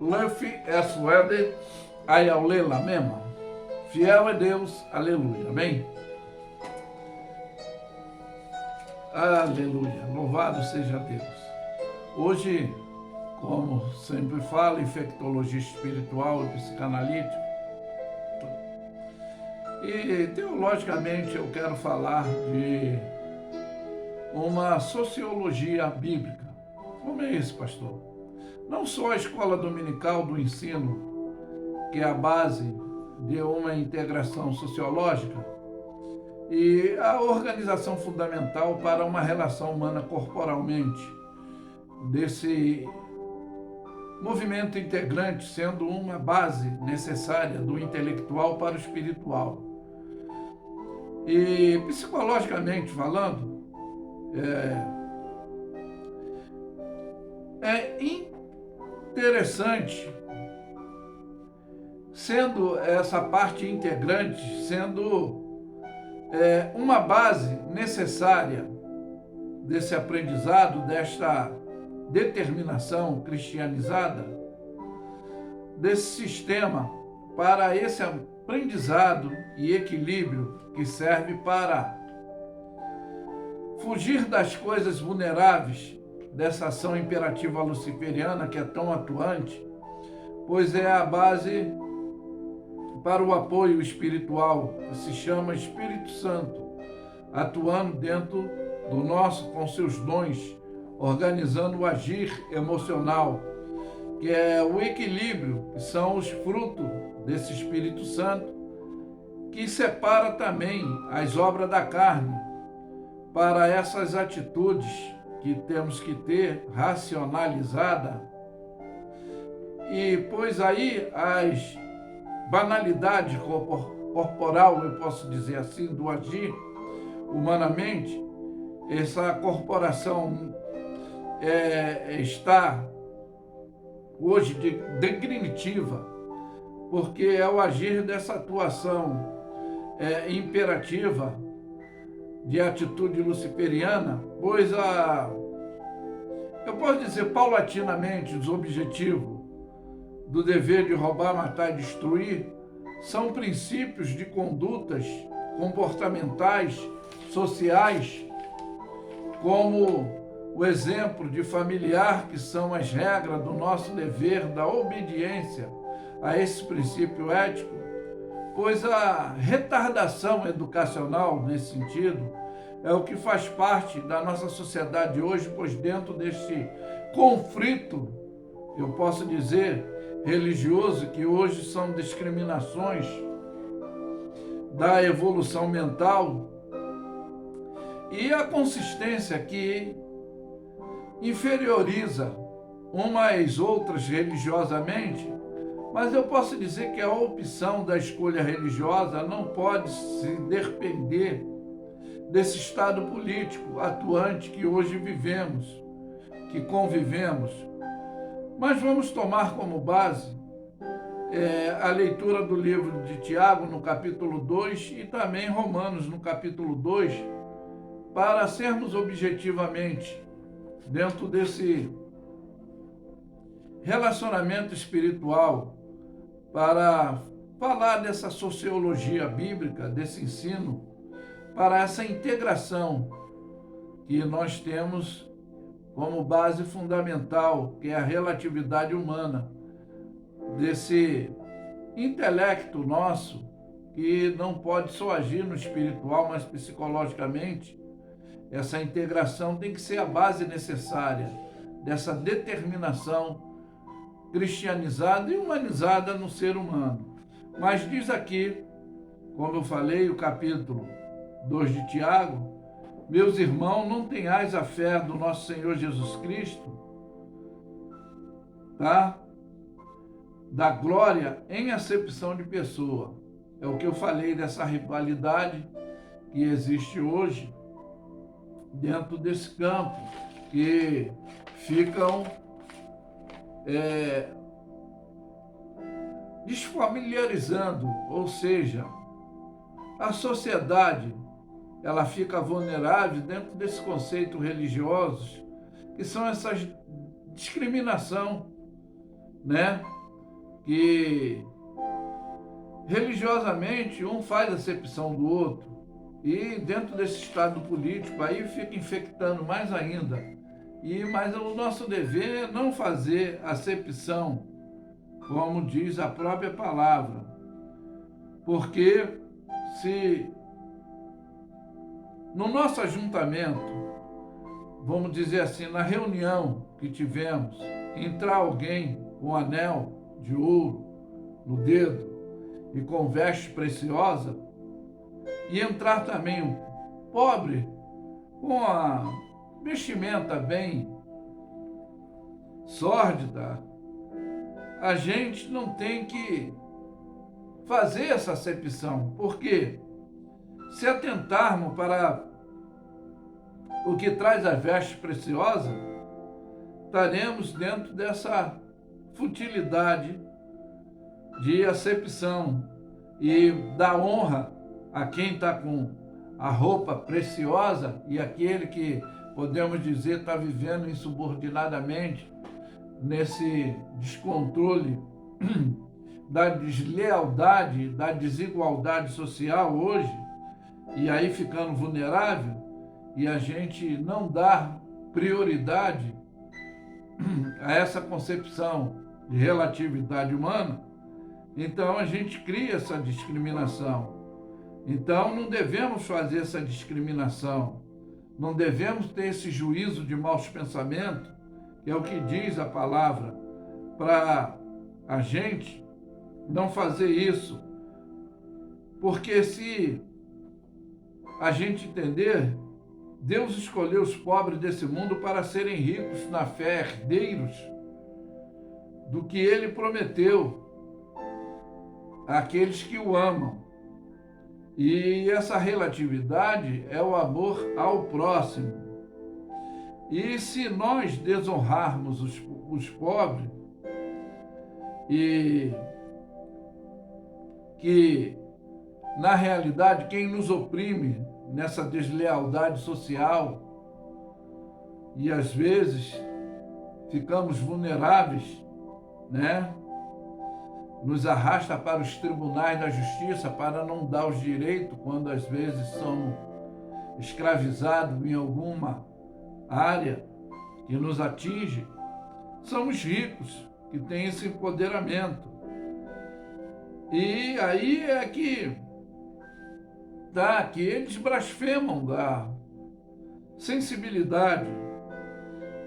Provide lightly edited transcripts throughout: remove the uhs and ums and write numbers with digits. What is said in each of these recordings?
Luffy S. Weather, Ayalela mesmo. Fiel é Deus, aleluia, amém? Aleluia, louvado seja Deus. Hoje, como sempre falo, infectologista espiritual e psicanalítico, e teologicamente eu quero falar de uma sociologia bíblica. Como é isso, pastor? Não só a escola dominical do ensino, que é a base de uma integração sociológica, e a organização fundamental para uma relação humana corporalmente, desse movimento integrante sendo uma base necessária do intelectual para o espiritual. E psicologicamente falando, é interessante, sendo essa parte integrante, sendo uma base necessária desse aprendizado, desta determinação cristianizada, desse sistema para esse aprendizado e equilíbrio que serve para fugir das coisas vulneráveis dessa ação imperativa luciferiana que é tão atuante, pois é a base para o apoio espiritual, que se chama Espírito Santo, atuando dentro do nosso, com seus dons, organizando o agir emocional, que é o equilíbrio, que são os frutos desse Espírito Santo, que separa também as obras da carne para essas atitudes que temos que ter racionalizada. E pois aí as banalidades corporal, eu posso dizer assim, do agir humanamente, essa corporação está hoje degrenativa, porque é o agir dessa atuação imperativa de atitude luciferiana, pois eu posso dizer paulatinamente os objetivos do dever de roubar, matar e destruir são princípios de condutas comportamentais, sociais, como o exemplo de familiar, que são as regras do nosso dever da obediência a esse princípio ético, pois a retardação educacional nesse sentido é o que faz parte da nossa sociedade hoje, pois dentro deste conflito, eu posso dizer, religioso, que hoje são discriminações da evolução mental, e a consistência que inferioriza umas às outras religiosamente, mas eu posso dizer que a opção da escolha religiosa não pode se depender desse estado político atuante que hoje vivemos, que convivemos. Mas vamos tomar como base a leitura do livro de Tiago, no capítulo 2, e também Romanos, no capítulo 2, para sermos objetivamente, dentro desse relacionamento espiritual, para falar dessa sociologia bíblica, desse ensino, para essa integração que nós temos como base fundamental, que é a relatividade humana, desse intelecto nosso, que não pode só agir no espiritual, mas psicologicamente. Essa integração tem que ser a base necessária dessa determinação cristianizada e humanizada no ser humano. Mas diz aqui, como eu falei, o capítulo 2 de Tiago: meus irmãos, não tenhais a fé do nosso Senhor Jesus Cristo, tá? Da glória em acepção de pessoa. É o que eu falei dessa rivalidade que existe hoje dentro desse campo, que ficam desfamiliarizando, ou seja, a sociedade ela fica vulnerável dentro desse conceito religiosos, que são essas discriminação né? Que religiosamente um faz acepção do outro e dentro desse estado político aí fica infectando mais ainda. Mas o nosso dever é não fazer acepção, como diz a própria palavra, porque se no nosso ajuntamento, vamos dizer assim, na reunião que tivemos, entrar alguém com um anel de ouro no dedo e com veste preciosa, e entrar também um pobre com a vestimenta bem sórdida, a gente não tem que fazer essa acepção, porque se atentarmos para o que traz a veste preciosa, estaremos dentro dessa futilidade de acepção e da honra a quem está com a roupa preciosa e aquele que, podemos dizer, está vivendo insubordinadamente nesse descontrole da deslealdade, da desigualdade social hoje, e aí ficando vulnerável, e a gente não dá prioridade a essa concepção de relatividade humana, então a gente cria essa discriminação. Então não devemos fazer essa discriminação, não devemos ter esse juízo de maus pensamentos, que é o que diz a palavra, para a gente não fazer isso. Porque se a gente entender, Deus escolheu os pobres desse mundo para serem ricos na fé, herdeiros do que Ele prometeu àqueles que o amam. E essa relatividade é o amor ao próximo. E se nós desonrarmos os pobres, e que, na realidade, quem nos oprime nessa deslealdade social, e às vezes ficamos vulneráveis, né? Nos arrasta para os tribunais da justiça para não dar os direitos, quando às vezes somos escravizados em alguma área que nos atinge. Somos ricos, que têm esse empoderamento. E aí é que eles blasfemam da sensibilidade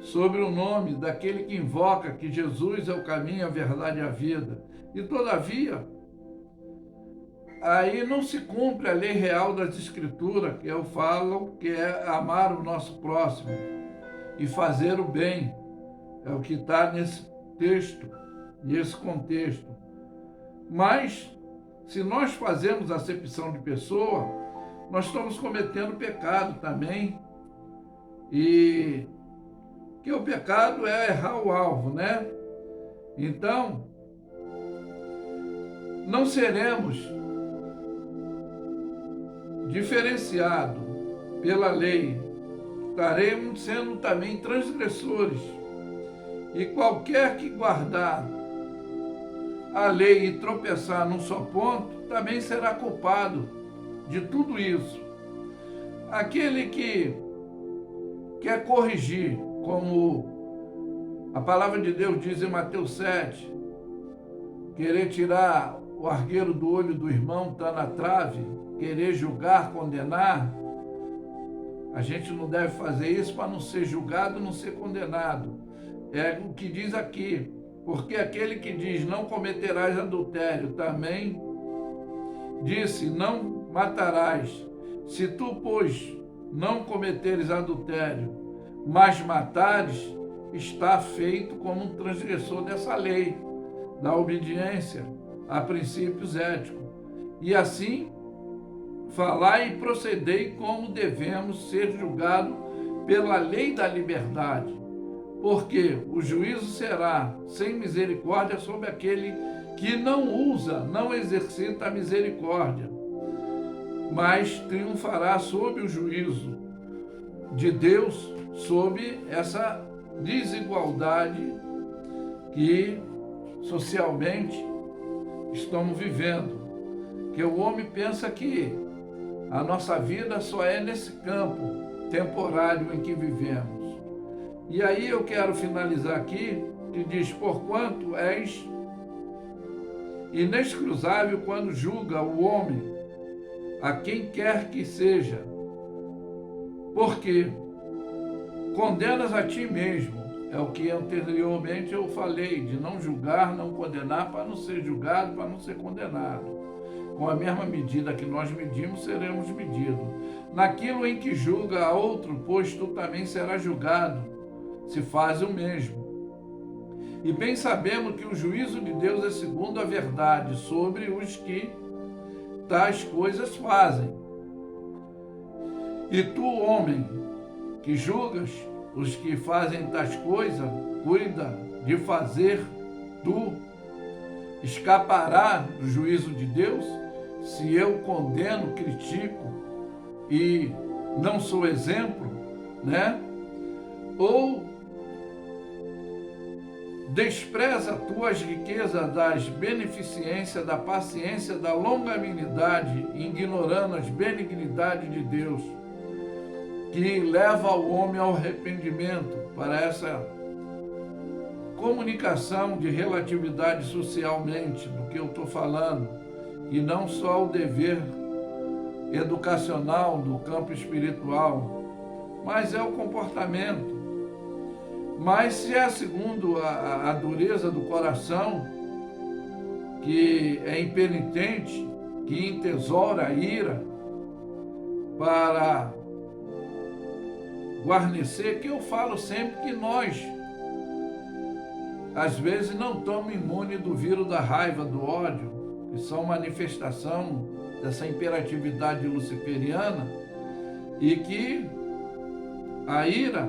sobre o nome daquele que invoca que Jesus é o caminho, a verdade e a vida. E todavia, aí não se cumpre a lei real das Escrituras, que eu falo, que é amar o nosso próximo e fazer o bem. É o que está nesse texto, nesse contexto. Mas, se nós fazemos acepção de pessoa, nós estamos cometendo pecado também. E que o pecado é errar o alvo, né? Então, não seremos diferenciados pela lei, estaremos sendo também transgressores. E qualquer que guardar a lei e tropeçar num só ponto, também será culpado de tudo isso. Aquele que quer corrigir, como a palavra de Deus diz em Mateus 7, querer tirar o argueiro do olho do irmão está na trave, querer julgar, condenar, a gente não deve fazer isso para não ser julgado, não ser condenado. É o que diz aqui, porque aquele que diz não cometerás adultério também disse não matarás. Se tu, pois, não cometeres adultério, mas matares, está feito como um transgressor dessa lei, da obediência a princípios éticos. E assim, falai e procedei como devemos ser julgados pela lei da liberdade, porque o juízo será sem misericórdia sobre aquele que não usa, não exercita a misericórdia, mas triunfará sob o juízo de Deus, sob essa desigualdade que socialmente estamos vivendo. Que o homem pensa que a nossa vida só é nesse campo temporário em que vivemos. E aí eu quero finalizar aqui, que diz: porquanto és inescrutável quando julga o homem, a quem quer que seja, porque condenas a ti mesmo. É o que anteriormente eu falei, de não julgar, não condenar, para não ser julgado, para não ser condenado. Com a mesma medida que nós medimos, seremos medidos. Naquilo em que julga a outro, pois tu também serás julgado, se faz o mesmo. E bem sabemos que o juízo de Deus é segundo a verdade sobre os que tais coisas fazem. E tu, homem, que julgas os que fazem tais coisas, cuida de fazer tu escapará do juízo de Deus? Se eu condeno, critico e não sou exemplo, né? Ou despreza tu as riquezas das beneficências, da paciência, da longanimidade, ignorando as benignidades de Deus, que leva o homem ao arrependimento, para essa comunicação de relatividade socialmente do que eu estou falando, e não só o dever educacional do campo espiritual, mas é o comportamento. Mas se é segundo a dureza do coração, que é impenitente, que entesoura a ira para guarnecer, que eu falo sempre que nós, às vezes, não estamos imunes do vírus da raiva, do ódio, que são manifestação dessa imperatividade luciferiana, e que a ira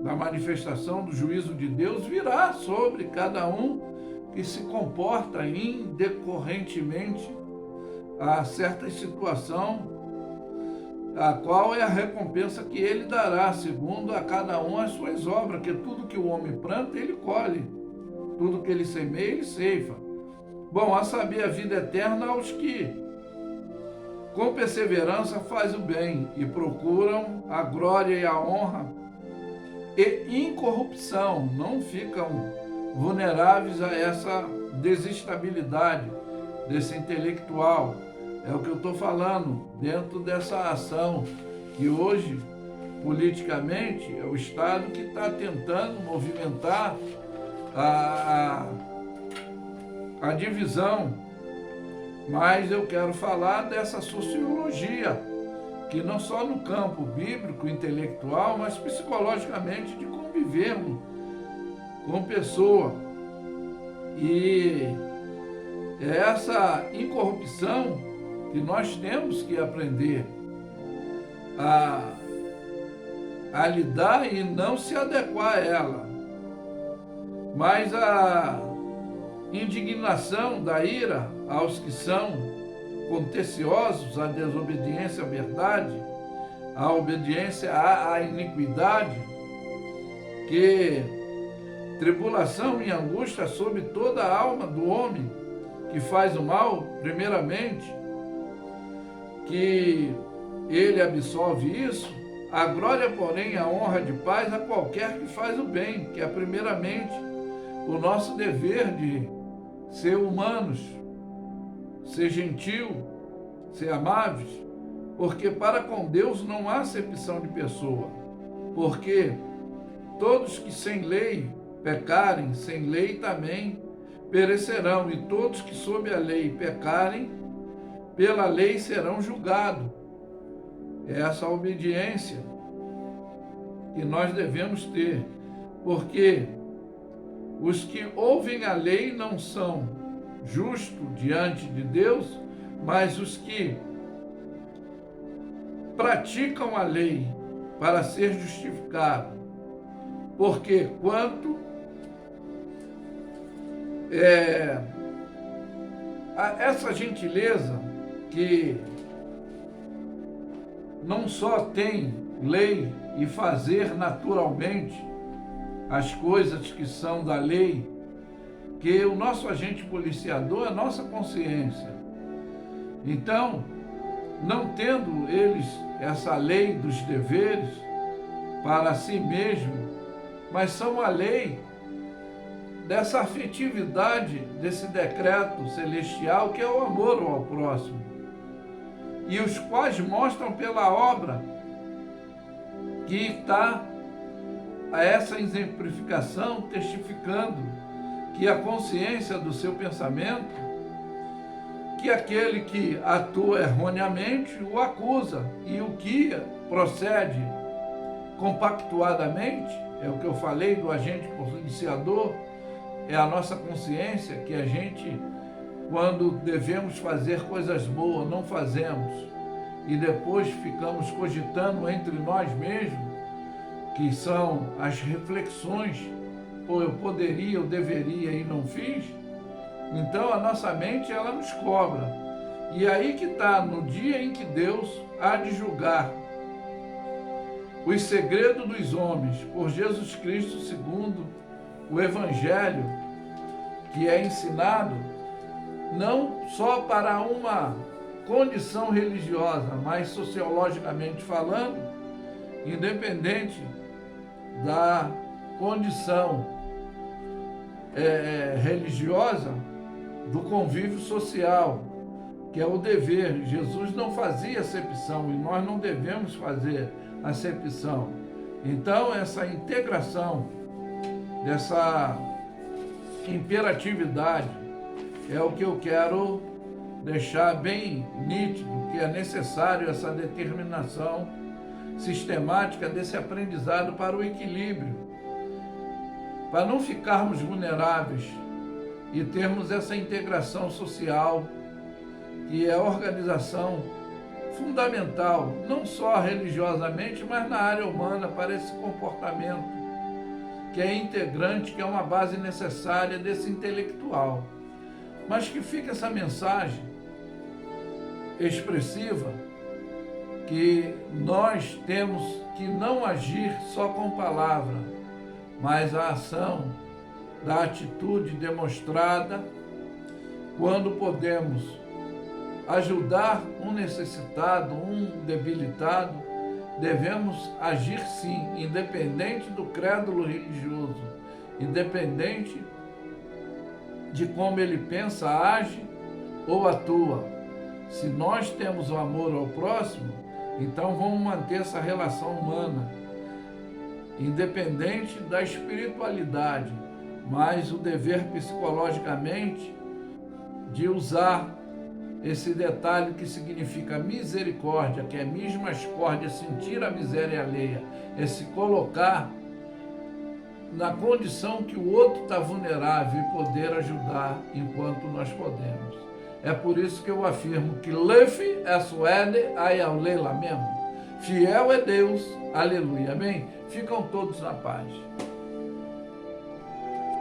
da manifestação do juízo de Deus virá sobre cada um que se comporta indecorrentemente a certa situação, a qual é a recompensa que ele dará, segundo a cada um as suas obras, que tudo que o homem planta, ele colhe, tudo que ele semeia, ele ceifa. Bom, a saber, a vida eterna aos que com perseverança fazem o bem e procuram a glória e a honra e incorrupção, não ficam vulneráveis a essa desestabilidade desse intelectual. É o que eu estou falando, dentro dessa ação que hoje, politicamente, é o Estado que está tentando movimentar a divisão. Mas eu quero falar dessa sociologia, que não só no campo bíblico, intelectual, mas psicologicamente, de convivermos com pessoa. E é essa incorrupção que nós temos que aprender a lidar e não se adequar a ela. Mas a indignação da ira aos que são contenciosos à desobediência à verdade, à obediência à iniquidade, que tribulação e angústia sobre toda a alma do homem que faz o mal, primeiramente, que ele absolve isso, a glória, porém, a honra de paz a qualquer que faz o bem, que é primeiramente o nosso dever de ser humanos, ser gentil, ser amáveis, porque para com Deus não há acepção de pessoa, porque todos que sem lei pecarem, sem lei também perecerão, e todos que sob a lei pecarem, pela lei serão julgados. É essa obediência que nós devemos ter, porque os que ouvem a lei não são justos diante de Deus, mas os que praticam a lei para ser justificado. Porque quanto a essa gentileza que não só tem lei e fazer naturalmente as coisas que são da lei, que o nosso agente policiador é a nossa consciência. Então, não tendo eles essa lei dos deveres para si mesmo, mas são a lei dessa afetividade, desse decreto celestial que é o amor ao próximo, e os quais mostram pela obra que está a essa exemplificação, testificando que a consciência do seu pensamento, que aquele que atua erroneamente o acusa, e o que procede compactuadamente, é o que eu falei do agente policiador, é a nossa consciência, que a gente, quando devemos fazer coisas boas, não fazemos, e depois ficamos cogitando entre nós mesmos, que são as reflexões, ou eu poderia, eu deveria e não fiz. Então a nossa mente, ela nos cobra. E aí que está, no dia em que Deus há de julgar os segredos dos homens por Jesus Cristo, segundo o Evangelho, que é ensinado não só para uma condição religiosa, mas sociologicamente falando, independente da condição religiosa, do convívio social, que é o dever. Jesus não fazia acepção e nós não devemos fazer acepção. Então, essa integração, dessa imperatividade, é o que eu quero deixar bem nítido, que é necessário essa determinação sistemática desse aprendizado para o equilíbrio, para não ficarmos vulneráveis e termos essa integração social, que é a organização fundamental, não só religiosamente, mas na área humana, para esse comportamento, que é integrante, que é uma base necessária desse intelectual. Mas que fica essa mensagem expressiva, que nós temos que não agir só com palavra, mas a ação da atitude demonstrada quando podemos ajudar um necessitado, um debilitado, devemos agir sim, independente do crédulo religioso, independente de como ele pensa, age ou atua. Se nós temos o amor ao próximo, então vamos manter essa relação humana, independente da espiritualidade, mas o dever psicologicamente de usar esse detalhe que significa misericórdia, que é mismascórdia, sentir a miséria alheia, é se colocar na condição que o outro está vulnerável e poder ajudar enquanto nós podemos. É por isso que eu afirmo que Lefi é suede aiaulela mesmo. Fiel é Deus, aleluia, amém? Ficam todos na paz.